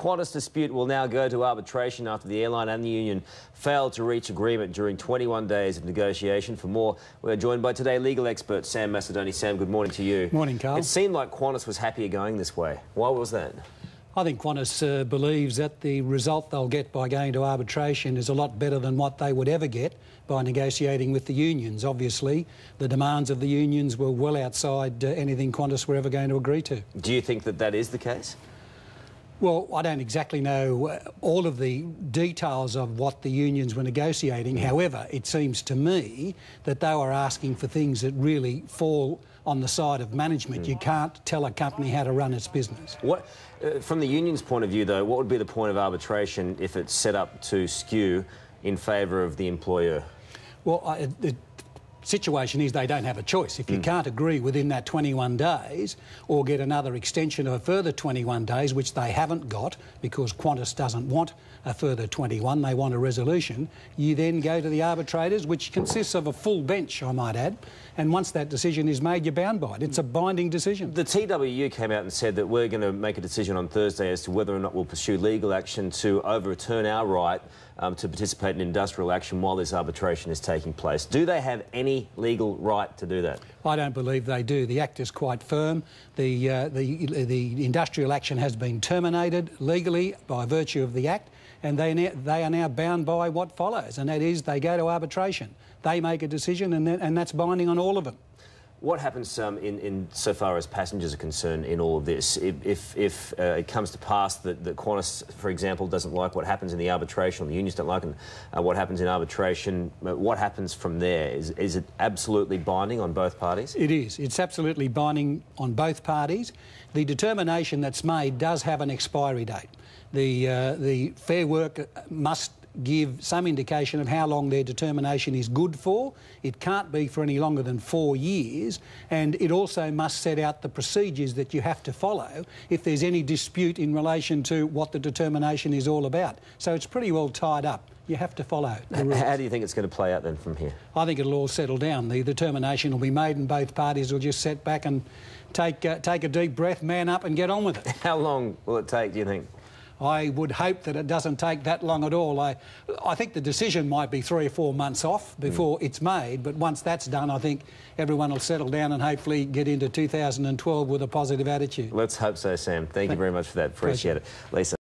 Qantas dispute will now go to arbitration after the airline and the union failed to reach agreement during 21 days of negotiation. For more, we're joined by today legal expert Sam Macedone. Sam, good morning to you. Morning, Karl. It seemed like Qantas was happier going this way. Why was that? I think Qantas believes that the result they'll get by going to arbitration is a lot better than what they would ever get by negotiating with the unions. Obviously, the demands of the unions were well outside anything Qantas were ever going to agree to. Do you think that that is the case? Well, I don't exactly know all of the details of what the unions were negotiating. However, it seems to me that they were asking for things that really fall on the side of management. You can't tell a company how to run its business. What, from the union's point of view, though, what would be the point of arbitration if it's set up to skew in favour of the employer? Well, the situation is they don't have a choice. If you can't agree within that 21 days or get another extension of a further 21 days, which they haven't got because Qantas doesn't want a further 21, they want a resolution, you then go to the arbitrators, which consists of a full bench, I might add, and once that decision is made, you're bound by it. It's a binding decision. The TWU came out and said that we're going to make a decision on Thursday as to whether or not we'll pursue legal action to overturn our right to participate in industrial action while this arbitration is taking place. Do they have any legal right to do that? I don't believe they do. The Act is quite firm. The industrial action has been terminated legally by virtue of the Act, and they are now bound by what follows, and that is they go to arbitration. They make a decision, and that's binding on all of them. What happens in so far as passengers are concerned in all of this? If it comes to pass that Qantas, for example, doesn't like what happens in the arbitration, or the unions don't like what happens in arbitration, what happens from there? Is it absolutely binding on both parties? It is. It's absolutely binding on both parties. The determination that's made does have an expiry date. The Fair Work must give some indication of how long their determination is good for. It can't be for any longer than 4 years, and it also must set out the procedures that you have to follow if there's any dispute in relation to what the determination is all about. So it's pretty well tied up. You have to follow the rules. How do you think it's going to play out then from here? I think it'll all settle down. The determination will be made and both parties will just sit back and take a deep breath, man up and get on with it. How long will it take, do you think? I would hope that it doesn't take that long at all. I think the decision might be 3 or 4 months off before it's made, but once that's done, I think everyone will settle down and hopefully get into 2012 with a positive attitude. Let's hope so, Sam. Thank you very much for that. Appreciate it. Lisa.